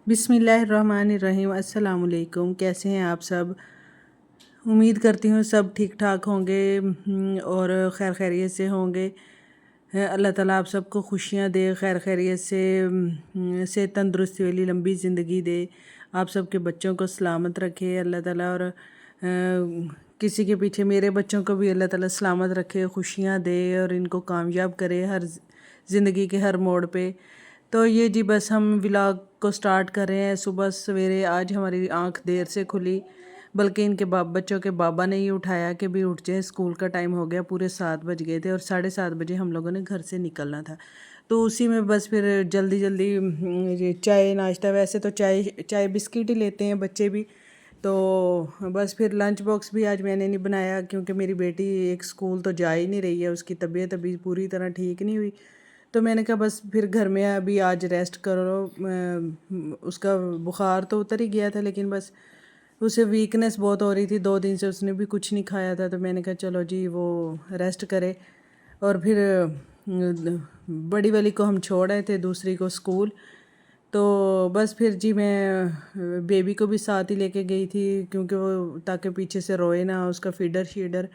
बिस्मिल्लाहिर्रहमानिर्रहीम। अस्सलाम वालेकुम। कैसे हैं आप सब? उम्मीद करती हूँ सब ठीक ठाक होंगे और खैर खैरियत से होंगे। अल्लाह ताला आप सबको खुशियाँ दे, खैर खैरियत से तंदुरुस्ती वाली लंबी ज़िंदगी दे, आप सबके बच्चों को सलामत रखे अल्लाह ताला। और किसी के पीछे मेरे बच्चों को भी अल्लाह ताला सलामत रखे, खुशियाँ दे और इनको कामयाब करे हर ज़िंदगी के हर मोड़ पे। तो ये जी बस हम व्लॉग को स्टार्ट कर रहे हैं सुबह सवेरे। आज हमारी आंख देर से खुली, बल्कि इनके बच्चों के बाबा ने ही उठाया कि भी उठ जाए, स्कूल का टाइम हो गया। पूरे 7 बज गए थे और 7:30 बजे हम लोगों ने घर से निकलना था। तो उसी में बस फिर जल्दी जल्दी ये चाय नाश्ता, वैसे तो चाय बिस्किट ही लेते हैं बच्चे भी। तो बस फिर लंच बॉक्स भी आज मैंने नहीं बनाया, क्योंकि मेरी बेटी एक स्कूल तो जा ही नहीं रही है, उसकी तबीयत अभी पूरी तरह ठीक नहीं हुई। तो मैंने कहा बस फिर घर में अभी आज रेस्ट करो। उसका बुखार तो उतर ही गया था, लेकिन बस उसे वीकनेस बहुत हो रही थी। 2 दिन से उसने भी कुछ नहीं खाया था, तो मैंने कहा चलो जी वो रेस्ट करे। और फिर बड़ी वाली को हम छोड़ आए थे, दूसरी को स्कूल। तो बस फिर जी मैं बेबी को भी साथ ही लेके गई थी, क्योंकि वो ताकि पीछे से रोए ना, उसका फीडर शीडर।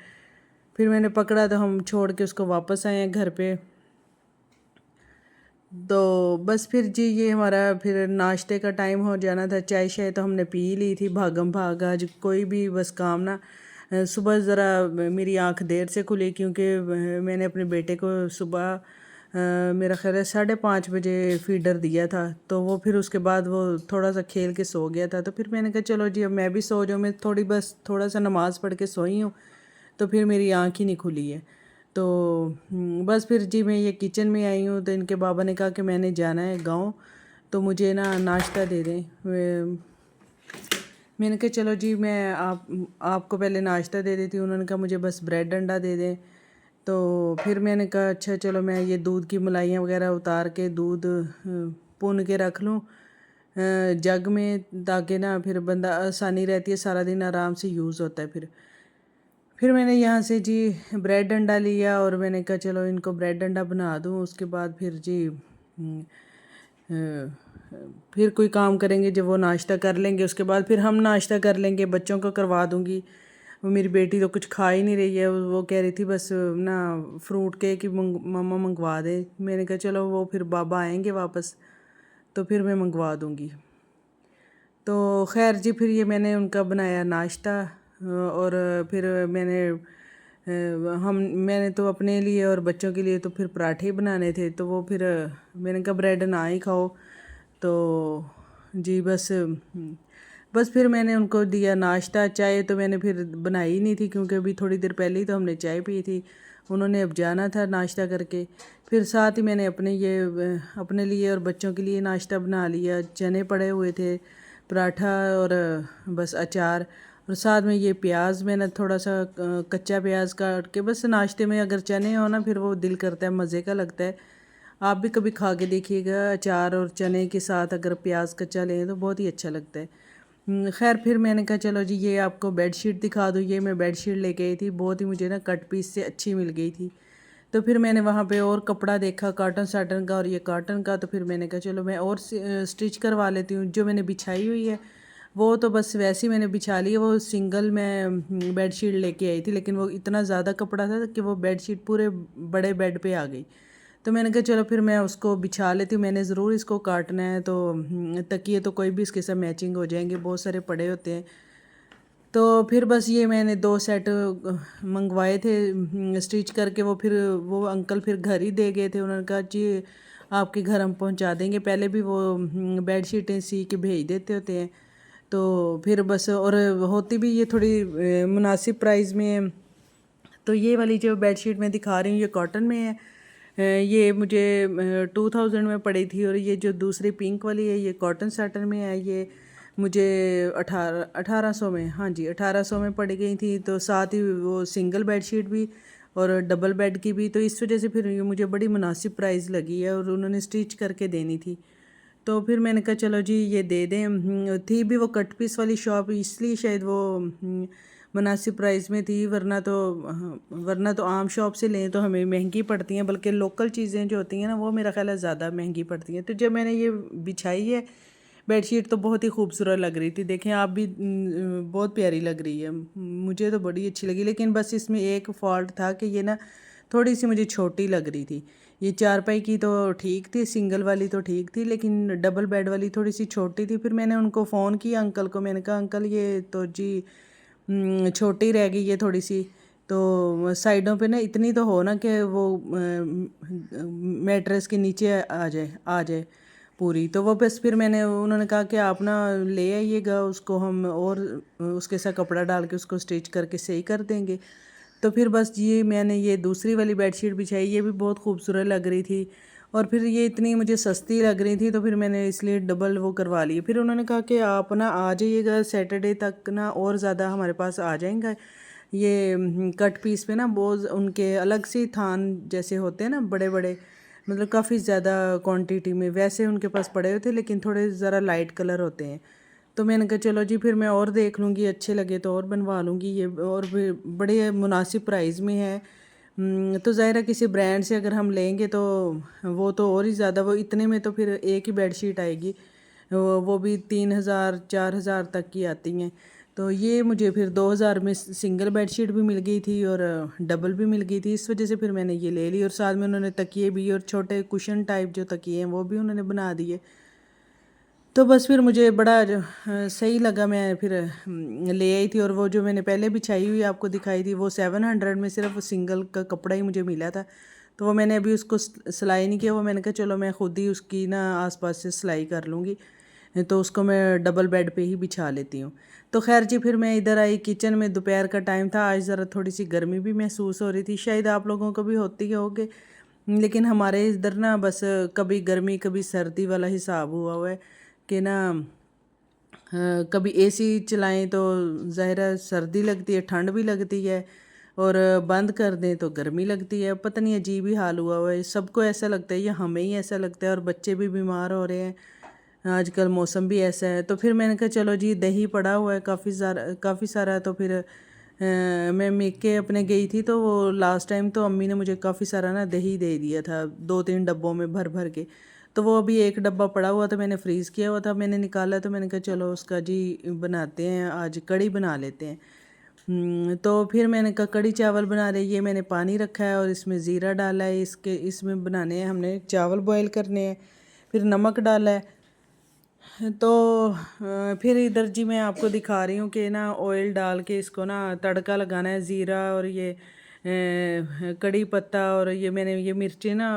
फिर मैंने पकड़ा तो हम छोड़ के उसको वापस आए हैं घर पे। तो बस फिर जी ये हमारा फिर नाश्ते का टाइम हो जाना था। चाय शाय तो हमने पी ली थी भागम भाग। आज कोई भी बस काम ना, सुबह ज़रा मेरी आंख देर से खुली, क्योंकि मैंने अपने बेटे को सुबह मेरा ख्याल है 5:30 बजे फीडर दिया था। तो वो फिर उसके बाद वो थोड़ा सा खेल के सो गया था। तो फिर मैंने कहा चलो जी अब मैं भी सो जाऊँ। मैं थोड़ा सा नमाज़ पढ़ के सोई हूँ, तो फिर मेरी आँख ही नहीं खुली है। तो बस फिर जी मैं ये किचन में आई हूँ, तो इनके बाबा ने कहा कि मैंने जाना है गांव, तो मुझे ना नाश्ता दे दें। मैंने कहा चलो जी मैं आपको पहले नाश्ता दे देती हूँ। उन्होंने कहा मुझे बस ब्रेड अंडा दे दें। तो फिर मैंने कहा अच्छा चलो मैं ये दूध की मलाइयाँ वगैरह उतार के दूध पुन के रख लूँ जग में, ताकि ना फिर बंदा आसानी रहती है, सारा दिन आराम से यूज़ होता है। फिर मैंने यहाँ से जी ब्रेड अंडा लिया और मैंने कहा चलो इनको ब्रेड अंडा बना दूँ। उसके बाद फिर जी फिर कोई काम करेंगे, जब वो नाश्ता कर लेंगे उसके बाद फिर हम नाश्ता कर लेंगे, बच्चों को करवा दूँगी। वो मेरी बेटी तो कुछ खा ही नहीं रही है, वो कह रही थी बस ना फ्रूट केक ही मम्मा मंगवा दे। मैंने कहा चलो वो फिर बाबा आएंगे वापस, तो फिर मैं मंगवा दूँगी। तो खैर जी फिर ये मैंने उनका बनाया नाश्ता। और फिर मैंने तो अपने लिए और बच्चों के लिए तो फिर पराठे ही बनाने थे। तो वो फिर मैंने कहा ब्रेड ना ही खाओ। तो जी बस फिर मैंने उनको दिया नाश्ता। चाय तो मैंने फिर बनाई ही नहीं थी, क्योंकि अभी थोड़ी देर पहले ही तो हमने चाय पी थी। उन्होंने अब जाना था नाश्ता करके। फिर साथ ही मैंने अपने लिए और बच्चों के लिए नाश्ता बना लिया। चने पड़े हुए थे, पराठा और बस अचार, और साथ में ये प्याज मैंने थोड़ा सा कच्चा प्याज काट के। बस नाश्ते में अगर चने हो ना, फिर वो दिल करता है, मज़े का लगता है। आप भी कभी खा के देखिएगा, अचार और चने के साथ अगर प्याज कच्चा लें तो बहुत ही अच्छा लगता है। खैर फिर मैंने कहा चलो जी ये आपको बेडशीट दिखा दूँ। ये मैं बेडशीट लेके आई थी, बहुत ही मुझे ना कट पीस से अच्छी मिल गई थी। तो फिर मैंने वहाँ पे और कपड़ा देखा कॉटन साटन का और ये कॉटन का। तो फिर मैंने कहा चलो मैं और स्टिच करवा लेती हूँ। जो मैंने बिछाई हुई है वो तो बस वैसे ही मैंने बिछा ली है। वो सिंगल मैं बेडशीट लेके आई थी, लेकिन वो इतना ज़्यादा कपड़ा था कि वो बेडशीट पूरे बड़े बेड पे आ गई। तो मैंने कहा चलो फिर मैं उसको बिछा लेती हूँ। मैंने ज़रूर इसको काटना है, तो तकिए तो कोई भी इसके साथ मैचिंग हो जाएंगे, बहुत सारे पड़े होते हैं। तो फिर बस ये मैंने 2 सेट मंगवाए थे स्टिच करके। वो अंकल फिर घर ही दे गए थे। उन्होंने कहा जी आपके घर हम पहुंचा देंगे। पहले भी वो बेड शीटें सी के भेज देते होते हैं। तो फिर बस, और होती भी ये थोड़ी मुनासिब प्राइस में है। तो ये वाली जो बेडशीट मैं दिखा रही हूँ ये कॉटन में है। ये मुझे 2000 में पड़ी थी। और ये जो दूसरी पिंक वाली है ये कॉटन साटन में है। ये मुझे 1800 में, हाँ जी 1800 में पड़ गई थी। तो साथ ही वो सिंगल बेडशीट भी और डबल बेड की भी। तो इस वजह से फिर ये मुझे बड़ी मुनासिब प्राइस लगी है, और उन्होंने स्टिच करके देनी थी। तो फिर मैंने कहा चलो जी ये दे दें। थी भी वो कट पीस वाली शॉप, इसलिए शायद वो मुनासिब प्राइस में थी। वरना तो आम शॉप से लें तो हमें महंगी पड़ती हैं, बल्कि लोकल चीज़ें जो होती हैं ना वो मेरा ख्याल है ज़्यादा महंगी पड़ती हैं। तो जब मैंने ये बिछाई है बेड शीट तो बहुत ही खूबसूरत लग रही थी, देखें आप भी बहुत प्यारी लग रही है, मुझे तो बड़ी अच्छी लगी। लेकिन बस इसमें एक फ़ॉल्ट था कि ये ना थोड़ी सी मुझे छोटी लग रही थी। ये चारपाई की तो ठीक थी, सिंगल वाली तो ठीक थी, लेकिन डबल बेड वाली थोड़ी सी छोटी थी। फिर मैंने उनको फ़ोन किया अंकल को, मैंने कहा अंकल ये तो जी छोटी रह गई है थोड़ी सी, तो साइडों पे ना इतनी तो हो ना कि वो मैट्रेस के नीचे आ जाए पूरी। तो वो बस फिर मैंने उन्होंने कहा कि आप ना ले आइएगा उसको, हम और उसके साथ कपड़ा डाल के उसको स्टिच करके सही कर देंगे। तो फिर बस ये मैंने ये दूसरी वाली बेडशीट बिछाई, ये भी बहुत खूबसूरत लग रही थी और फिर ये इतनी मुझे सस्ती लग रही थी, तो फिर मैंने इसलिए डबल वो करवा ली। फिर उन्होंने कहा कि आप ना आ जाइएगा सैटरडे तक ना, और ज़्यादा हमारे पास आ जाएंगे ये कट पीस पे ना बहुत उनके अलग से थान जैसे होते हैं ना बड़े बड़े, मतलब काफ़ी ज़्यादा क्वांटिटी में वैसे उनके पास पड़े हुए थे, लेकिन थोड़े ज़रा लाइट कलर होते हैं। तो मैंने कहा चलो जी फिर मैं और देख लूँगी, अच्छे लगे तो और बनवा लूँगी ये, और भी बड़े मुनासिब प्राइस में है। तो ज़ाहिर है किसी ब्रांड से अगर हम लेंगे तो वो तो और ही ज़्यादा, वो इतने में तो फिर एक ही बेडशीट आएगी, वो भी 3,000 4,000 तक की आती हैं। तो ये मुझे फिर 2,000 में सिंगल बेडशीट भी मिल गई थी और डबल भी मिल गई थी, इस वजह से फिर मैंने ये ले ली। और साथ में उन्होंने तकिए भी और छोटे कुशन टाइप जो तकिए हैं वो भी उन्होंने बना दिए। तो बस फिर मुझे बड़ा सही लगा, मैं फिर ले आई थी। और वो जो मैंने पहले बिछाई हुई आपको दिखाई थी वो 700 में सिर्फ सिंगल का कपड़ा ही मुझे मिला था, तो वो मैंने अभी उसको सिलाई नहीं किया। वो मैंने कहा चलो मैं खुद ही उसकी ना आसपास से सिलाई कर लूँगी, तो उसको मैं डबल बेड पे ही बिछा लेती हूँ। तो खैर जी फिर मैं इधर आई किचन में, दोपहर का टाइम था, आज ज़रा थोड़ी सी गर्मी भी महसूस हो रही थी, शायद आप लोगों को भी होती होगी, लेकिन हमारे इधर ना बस कभी गर्मी कभी सर्दी वाला हिसाब हुआ है कि ना कभी एसी चलाएं तो ज़ाहिर है सर्दी लगती है, ठंड भी लगती है, और बंद कर दें तो गर्मी लगती है। पता नहीं अजीब ही हाल हुआ है, सबको ऐसा लगता है या हमें ही ऐसा लगता है, और बच्चे भी बीमार हो रहे हैं, आजकल मौसम भी ऐसा है। तो फिर मैंने कहा चलो जी दही पड़ा हुआ है काफ़ी सारा, तो फिर मैं मेके अपने गई थी, तो वो लास्ट टाइम तो अम्मी ने मुझे काफ़ी सारा ना दही दे दिया था 2-3 डब्बों में भर भर के। तो वो अभी एक डब्बा पड़ा हुआ था, मैंने फ्रीज़ किया हुआ था, मैंने निकाला, तो मैंने कहा चलो उसका जी बनाते हैं, आज कढ़ी बना लेते हैं। तो फिर मैंने कहा कढ़ी चावल बना रही, ये मैंने पानी रखा है और इसमें ज़ीरा डाला है, इसमें बनाने हैं हमने, चावल बॉयल करने हैं, फिर नमक डाला है। तो फिर इधर जी मैं आपको दिखा रही हूँ कि ना ऑयल डाल के इसको ना तड़का लगाना है, ज़ीरा और ये कड़ी पत्ता, और ये मैंने ये मिर्चें ना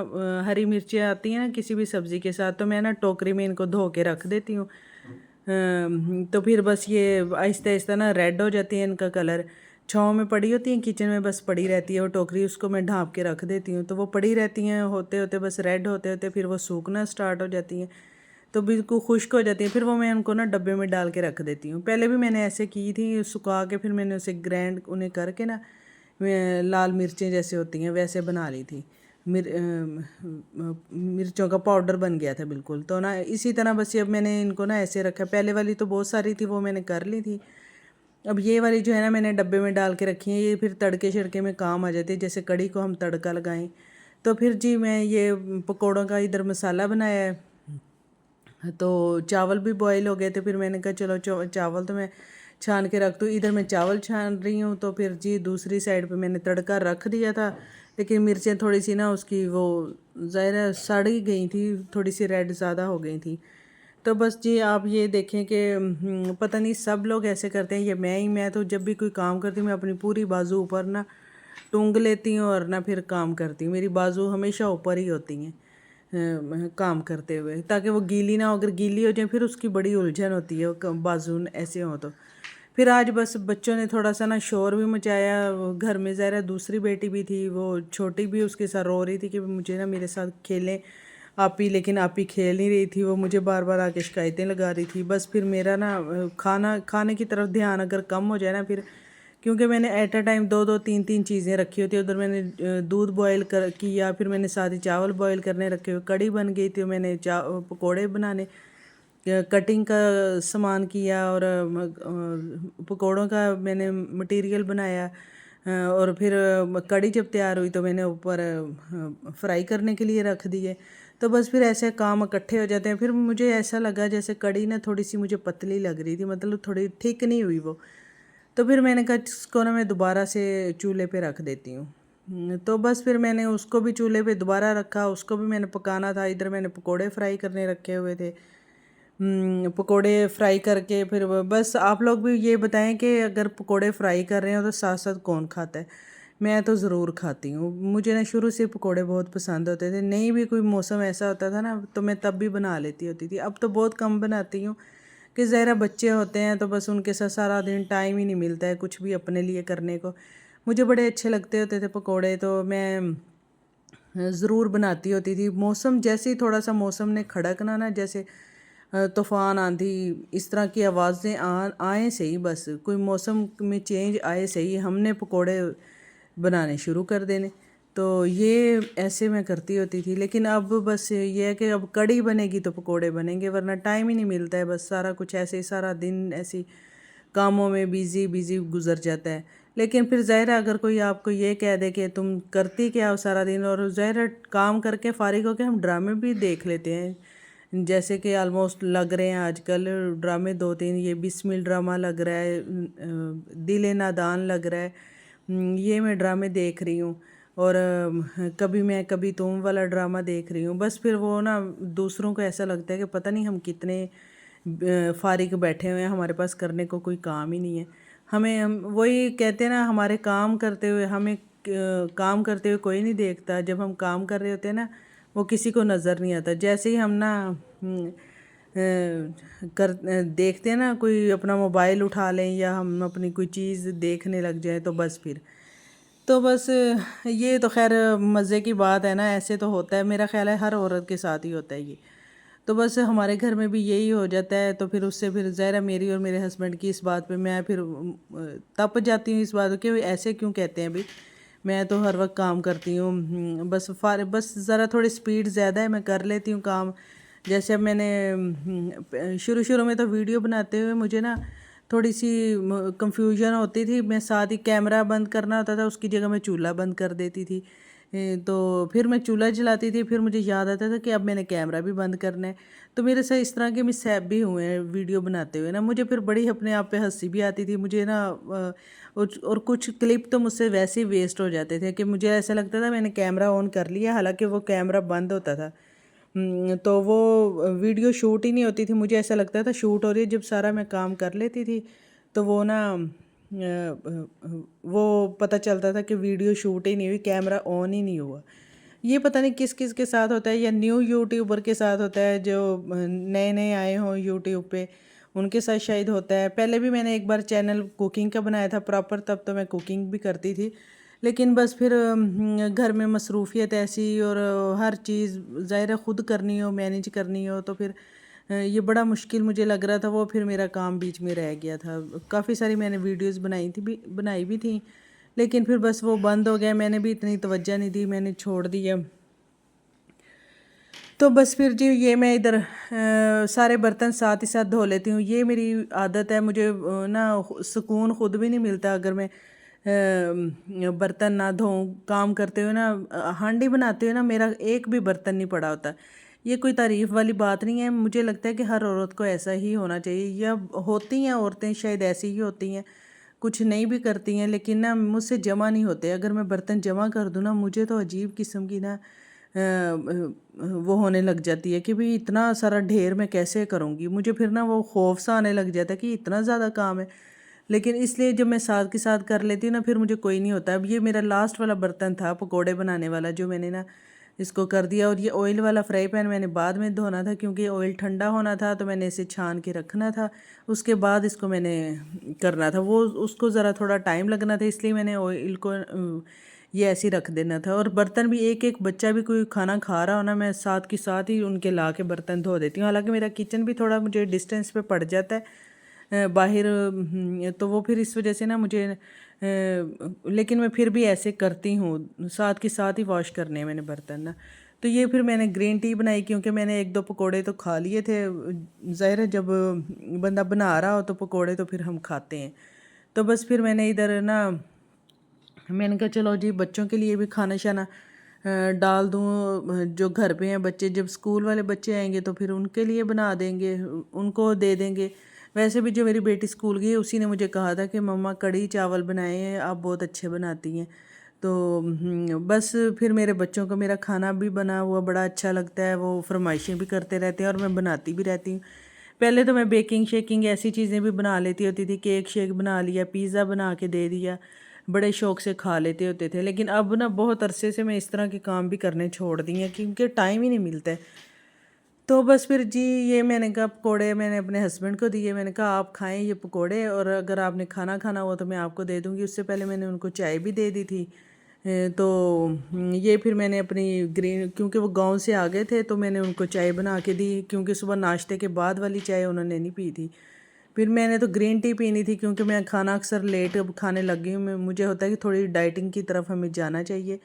हरी मिर्चें आती हैं ना किसी भी सब्ज़ी के साथ, तो मैं ना टोकरी में इनको धो के रख देती हूँ। तो फिर बस ये आहिस्ता आहिस्ता ना रेड हो जाती है, इनका कलर छाँव में पड़ी होती हैं किचन में, बस पड़ी रहती है वो टोकरी, उसको मैं ढाँप के रख देती हूँ, तो वो पड़ी रहती हैं, होते होते बस रेड होते होते फिर वो सूखना स्टार्ट हो जाती हैं, तो बिल्कुल खुश्क हो जाती हैं। फिर वो मैं उनको ना डब्बे में डाल के रख देती हूँ। पहले भी मैंने ऐसे की थी, सुखा के फिर मैंने उसे ग्रैंड उन्हें करके ना लाल मिर्चें जैसे होती हैं वैसे बना ली थी, मिर्चों का पाउडर बन गया था बिल्कुल। तो ना इसी तरह बस ये अब मैंने इनको ना ऐसे रखा, पहले वाली तो बहुत सारी थी वो मैंने कर ली थी, अब ये वाली जो है ना मैंने डब्बे में डाल के रखी है, ये फिर तड़के शड़के में काम आ जाती है, जैसे कड़ी को हम तड़का लगाएं। तो फिर जी मैं ये पकौड़ों का इधर मसाला बनाया है, तो चावल भी बॉईल हो गए थे, फिर मैंने कहा चलो चावल तो मैं छान के रख दूँ, इधर मैं चावल छान रही हूँ। तो फिर जी दूसरी साइड पे मैंने तड़का रख दिया था, लेकिन मिर्चें थोड़ी सी ना उसकी वो ज़ाहिर है सड़ ही गई थी, थोड़ी सी रेड ज़्यादा हो गई थी। तो बस जी आप ये देखें कि पता नहीं सब लोग ऐसे करते हैं, ये मैं तो जब भी कोई काम करती हूँ मैं अपनी पूरी बाजू ऊपर ना टूंग लेती हूँ और ना फिर काम करती हूँ, मेरी बाजू हमेशा ऊपर ही होती हैं काम करते हुए, ताकि वो गीली ना हो, अगर गीली हो जाए फिर उसकी बड़ी उलझन होती है, वो बाजू ऐसे हो तो। फिर आज बस बच्चों ने थोड़ा सा ना शोर भी मचाया, घर में ज़रा दूसरी बेटी भी थी, वो छोटी भी उसके साथ रो रही थी कि मुझे ना मेरे साथ खेलें आप ही, लेकिन आप ही खेल नहीं रही थी, वो मुझे बार बार आके शिकायतें लगा रही थी। बस फिर मेरा ना खाने की तरफ ध्यान अगर कम हो जाए ना, फिर क्योंकि मैंने एट अ टाइम 2-2 3-3 चीज़ें रखी होती है, उधर मैंने दूध बॉयल कर किया, फिर मैंने साथ ही चावल बॉयल करने रखे हुए, कड़ी बन गई थी, मैंने पकोड़े बनाने कटिंग का सामान किया, और पकोड़ों का मैंने मटेरियल बनाया, और फिर कड़ी जब तैयार हुई तो मैंने ऊपर फ्राई करने के लिए रख दिए। تو بس پھر ایسے کام اکٹھے ہو جاتے ہیں. پھر مجھے ایسا لگا جیسے کڑی نا تھوڑی سی مجھے پتلی لگ رہی تھی, مطلب تھوڑی ٹھیک نہیں ہوئی وہ. تو پھر میں نے کہا اس کو نا میں دوبارہ سے چولہے پہ رکھ دیتی ہوں. تو بس پھر میں نے اس کو بھی چولہے پہ دوبارہ رکھا, اس کو بھی میں نے پکانا تھا. ادھر میں نے پکوڑے فرائی کرنے رکھے ہوئے تھے. پکوڑے فرائی کر کے پھر بس آپ لوگ بھی یہ بتائیں کہ اگر پکوڑے فرائی کر رہے ہوں تو ساتھ ساتھ کون کھاتا ہے. میں تو ضرور کھاتی ہوں. مجھے نا شروع سے پکوڑے بہت پسند ہوتے تھے. نہیں بھی کوئی موسم ایسا ہوتا تھا نا تو میں تب بھی بنا لیتی ہوتی تھی. اب تو بہت کم بناتی ہوں کہ ظاہر بچے ہوتے ہیں تو بس ان کے ساتھ سارا دن ٹائم ہی نہیں ملتا ہے کچھ بھی اپنے لیے کرنے کو. مجھے بڑے اچھے لگتے ہوتے تھے پکوڑے, تو میں ضرور بناتی ہوتی تھی. موسم جیسے ہی تھوڑا سا موسم نے کھڑکنا نا, جیسے طوفان آندھی اس طرح کی آوازیں آئیں صحیح, بس کوئی موسم میں چینج آئے صحیح, ہم نے پکوڑے بنانے شروع کر دینے. تو یہ ایسے میں کرتی ہوتی تھی. لیکن اب بس یہ ہے کہ اب کڑی بنے گی تو پکوڑے بنیں گے, ورنہ ٹائم ہی نہیں ملتا ہے. بس سارا کچھ ایسے ہی سارا دن ایسی کاموں میں بیزی گزر جاتا ہے. لیکن پھر ظاہر ہے اگر کوئی آپ کو یہ کہہ دے کہ تم کرتی کیا ہو سارا دن, اور ظاہر ہے کام کر کے فارغ ہو کے ہم ڈرامے بھی دیکھ لیتے ہیں, جیسے کہ آلموسٹ لگ رہے ہیں آج کل ڈرامے 2-3. یہ بسمل ڈرامہ لگ رہا ہے, دل نادان لگ رہا ہے, یہ میں ڈرامے دیکھ رہی ہوں. اور کبھی میں کبھی تم والا ڈرامہ دیکھ رہی ہوں. بس پھر وہ نا دوسروں کو ایسا لگتا ہے کہ پتہ نہیں ہم کتنے فارغ بیٹھے ہوئے ہیں, ہمارے پاس کرنے کو کوئی کام ہی نہیں ہے. ہم وہی کہتے ہیں نا, ہمارے کام کرتے ہوئے ہمیں کام کرتے ہوئے کوئی نہیں دیکھتا. جب ہم کام کر رہے ہوتے ہیں نا وہ کسی کو نظر نہیں آتا. جیسے ہی ہم نا دیکھتے ہیں نا کوئی اپنا موبائل اٹھا لیں یا ہم اپنی کوئی چیز دیکھنے لگ جائیں تو بس پھر تو بس یہ تو خیر مزے کی بات ہے نا, ایسے تو ہوتا ہے. میرا خیال ہے ہر عورت کے ساتھ ہی ہوتا ہے یہ. تو بس ہمارے گھر میں بھی یہی ہو جاتا ہے. تو پھر اس سے پھر ظاہر ہے میری اور میرے ہسبینڈ کی اس بات پہ میں پھر تپ جاتی ہوں اس بات کہ ایسے کیوں کہتے ہیں بھی, میں تو ہر وقت کام کرتی ہوں. بس ذرا تھوڑی سپیڈ زیادہ ہے, میں کر لیتی ہوں کام. جیسے اب میں نے شروع میں تو ویڈیو بناتے ہوئے مجھے نا تھوڑی سی کنفیوژن ہوتی تھی. میں ساتھ ہی کیمرہ بند کرنا ہوتا تھا, اس کی جگہ میں چولہا بند کر دیتی تھی. تو پھر میں چولہا جلاتی تھی, پھر مجھے یاد آتا تھا کہ اب میں نے کیمرہ بھی بند کرنا ہے. تو میرے ساتھ اس طرح کے مسہیپ بھی ہوئے ہیں ویڈیو بناتے ہوئے نا. مجھے پھر بڑی اپنے آپ پہ ہنسی بھی آتی تھی. مجھے نا اور کچھ کلپ تو مجھ سے ویسے ہی ویسٹ ہو جاتے تھے کہ مجھے ایسا لگتا تھا میں نے کیمرہ آن کر لیا, حالانکہ وہ کیمرہ بند ہوتا تھا. تو وہ ویڈیو شوٹ ہی نہیں ہوتی تھی. مجھے ایسا لگتا تھا شوٹ ہو رہی ہے. جب سارا میں کام کر لیتی تھی تو وہ نا وہ پتہ چلتا تھا کہ ویڈیو شوٹ ہی نہیں ہوئی, کیمرہ آن ہی نہیں ہوا. یہ پتہ نہیں کس کس کے ساتھ ہوتا ہے, یا نیو یوٹیوبر کے ساتھ ہوتا ہے جو نئے آئے ہوں یوٹیوب پہ, ان کے ساتھ شاید ہوتا ہے. پہلے بھی میں نے ایک بار چینل کوکنگ کا بنایا تھا پراپر, تب تو میں کوکنگ بھی کرتی تھی. لیکن بس پھر گھر میں مصروفیت ایسی, اور ہر چیز ظاہر ہے خود کرنی ہو, مینیج کرنی ہو, تو پھر یہ بڑا مشکل مجھے لگ رہا تھا. وہ پھر میرا کام بیچ میں رہ گیا تھا. کافی ساری میں نے ویڈیوز بنائی بھی تھیں, لیکن پھر بس وہ بند ہو گیا. میں نے بھی اتنی توجہ نہیں دی, میں نے چھوڑ دیا. تو بس پھر جی یہ میں ادھر سارے برتن ساتھ ہی ساتھ دھو لیتی ہوں. یہ میری عادت ہے. مجھے نا سکون خود بھی نہیں ملتا اگر میں برتن نہ دھوؤں. کام کرتے ہوئے نا, ہانڈی بناتے ہوئے نا میرا ایک بھی برتن نہیں پڑا ہوتا. یہ کوئی تعریف والی بات نہیں ہے. مجھے لگتا ہے کہ ہر عورت کو ایسا ہی ہونا چاہیے, یا ہوتی ہیں عورتیں شاید ایسی ہی ہوتی ہیں, کچھ نہیں بھی کرتی ہیں, لیکن نا مجھ سے جمع نہیں ہوتے. اگر میں برتن جمع کر دوں نا, مجھے تو عجیب قسم کی نا وہ ہونے لگ جاتی ہے کہ بھئی اتنا سارا ڈھیر میں کیسے کروں گی. مجھے پھر نا وہ خوف سا آنے لگ جاتا ہے کہ اتنا زیادہ کام ہے. لیکن اس لیے جب میں ساتھ کے ساتھ کر لیتی ہوں نا, پھر مجھے کوئی نہیں ہوتا. اب یہ میرا لاسٹ والا برتن تھا پکوڑے بنانے والا, جو میں نے نا اس کو کر دیا. اور یہ آئل والا فرائی پین میں نے بعد میں دھونا تھا, کیونکہ آئل ٹھنڈا ہونا تھا, تو میں نے اسے چھان کے رکھنا تھا. اس کے بعد اس کو میں نے کرنا تھا. وہ اس کو ذرا تھوڑا ٹائم لگنا تھا, اس لیے میں نے آئل کو یہ ایسے رکھ دینا تھا. اور برتن بھی ایک بچہ بھی کوئی کھانا کھا رہا ہونا, میں ساتھ کی ساتھ ہی ان کے لا کے برتن دھو دیتی ہوں. حالانکہ میرا کچن بھی تھوڑا مجھے ڈسٹینس پہ پڑ جاتا ہے باہر, تو وہ پھر اس وجہ سے نا مجھے لیکن میں پھر بھی ایسے کرتی ہوں, ساتھ کی ساتھ ہی واش کرنے ہیں میں نے برتن نا. تو یہ پھر میں نے گرین ٹی بنائی, کیونکہ میں نے 1-2 پکوڑے تو کھا لیے تھے. ظاہر ہے جب بندہ بنا رہا ہو تو پکوڑے تو پھر ہم کھاتے ہیں. تو بس پھر میں نے ادھر نا میں نے کہا چلو جی بچوں کے لیے بھی کھانا شانا ڈال دوں جو گھر پہ ہیں بچے، جب اسکول والے بچے آئیں گے تو پھر ان کے لیے بنا دیں گے، ان کو دے دیں گے۔ ویسے بھی جو میری بیٹی اسکول گئی ہے اسی نے مجھے کہا تھا کہ مما کڑھی چاول بنائے ہیں، آپ بہت اچھے بناتی ہیں۔ تو بس پھر میرے بچوں کو میرا کھانا بھی بنا ہوا بڑا اچھا لگتا ہے، وہ فرمائشیں بھی کرتے رہتے ہیں اور میں بناتی بھی رہتی ہوں۔ پہلے تو میں بیکنگ شیکنگ ایسی چیزیں بھی بنا لیتی ہوتی تھی، کیک شیک بنا لیا، پیزا بنا کے دے دیا، بڑے شوق سے کھا لیتے ہوتے تھے۔ لیکن اب نا بہت عرصے سے میں اس طرح کے کام بھی کرنے چھوڑ دی ہیں کیونکہ ٹائم ہی نہیں ملتا ہے۔ تو بس پھر جی یہ میں نے کہا پکوڑے میں نے اپنے ہسبینڈ کو دیے، میں نے کہا آپ کھائیں یہ پکوڑے، اور اگر آپ نے کھانا کھانا ہوا تو میں آپ کو دے دوں گی۔ اس سے پہلے میں نے ان کو چائے بھی دے دی تھی۔ تو یہ پھر میں نے اپنی گرین، کیونکہ وہ گاؤں سے آ گئے تھے تو میں نے ان کو چائے بنا کے دی، کیونکہ صبح ناشتے کے بعد والی چائے انہوں نے نہیں پی تھی۔ پھر میں نے تو گرین ٹی پینی تھی کیونکہ میں کھانا اکثر لیٹ کھانے لگ گئی ہوں، مجھے ہوتا ہے کہ تھوڑی ڈائٹنگ کی طرف ہمیں جانا چاہیے،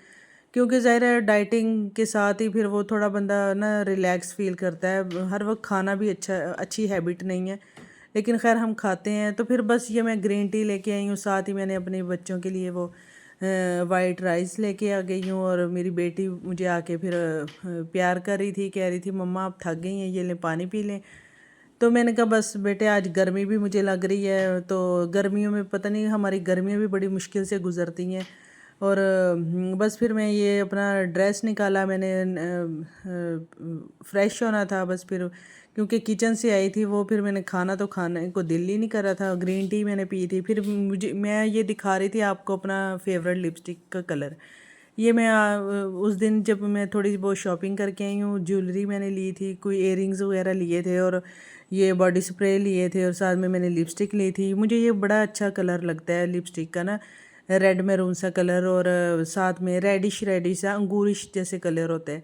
کیونکہ ظاہر ہے ڈائٹنگ کے ساتھ ہی پھر وہ تھوڑا بندہ نا ریلیکس فیل کرتا ہے۔ ہر وقت کھانا بھی اچھی ہیبٹ نہیں ہے، لیکن خیر ہم کھاتے ہیں۔ تو پھر بس یہ میں گرین ٹی لے کے آئی ہوں، ساتھ ہی میں نے اپنے بچوں کے لیے وہ وائٹ رائس لے کے آ گئی ہوں، اور میری بیٹی مجھے آ کے پھر پیار کر رہی تھی، کہہ رہی تھی مما آپ تھک گئی ہیں، یہ لیں پانی پی لیں۔ تو میں نے کہا بس بیٹے آج گرمی بھی مجھے لگ رہی ہے، تو گرمیوں میں پتہ نہیں ہماری گرمیاں بھی بڑی مشکل سے گزرتی ہیں۔ اور بس پھر میں یہ اپنا ڈریس نکالا، میں نے فریش ہونا تھا بس، پھر کیونکہ کچن سے آئی تھی وہ، پھر میں نے کھانا تو کھانے کو دل ہی نہیں کر رہا تھا، گرین ٹی میں نے پی تھی۔ پھر میں یہ دکھا رہی تھی آپ کو اپنا فیوریٹ لپسٹک کا کلر، یہ میں اس دن جب میں تھوڑی بہت شاپنگ کر کے آئی ہوں، جیولری میں نے لی تھی، کوئی ایئر رنگز وغیرہ لیے تھے، اور یہ باڈی سپرے لیے تھے، اور ساتھ میں نے لپسٹک لی تھی۔ مجھے یہ بڑا اچھا کلر لگتا ہے لپسٹک کا نا، ریڈ میرون سا کلر، اور ساتھ میں ریڈش سا انگورش جیسے کلر ہوتا ہے،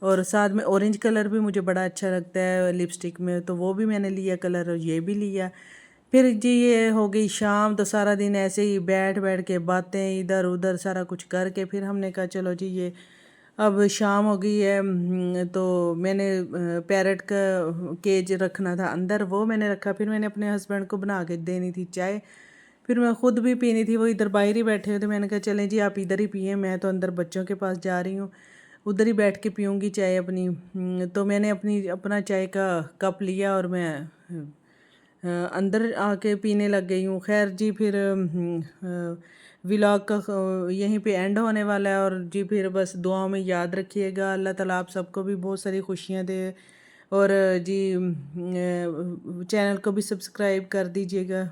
اور ساتھ میں اورنج کلر بھی مجھے بڑا اچھا لگتا ہے لپسٹک میں، تو وہ بھی میں نے لیا کلر، اور یہ بھی لیا۔ پھر جی یہ ہو گئی شام، تو سارا دن ایسے ہی بیٹھ کے باتیں ادھر ادھر سارا کچھ کر کے پھر ہم نے کہا چلو جی یہ اب شام ہو گئی ہے، تو میں نے پیرٹ کا کیج رکھنا تھا اندر، وہ میں نے رکھا۔ پھر میں نے اپنے ہسبینڈ کو بنا کے دینی تھی چائے، پھر میں خود بھی پینی تھی، وہ ادھر باہر ہی بیٹھے ہوئے تھے، میں نے کہا چلیں جی آپ ادھر ہی پئیں، میں تو اندر بچوں کے پاس جا رہی ہوں، ادھر ہی بیٹھ کے پیوں گی چائے اپنی۔ تو میں نے اپنا چائے کا کپ لیا اور میں اندر آ کے پینے لگ گئی ہوں۔ خیر جی پھر ولاگ کا یہیں پہ اینڈ ہونے والا ہے، اور جی پھر بس دعاؤں میں یاد رکھیے گا، اللہ تعالیٰ آپ سب کو بھی بہت ساری خوشیاں دے، اور جی چینل کو بھی سبسکرائب کر دیجیے گا۔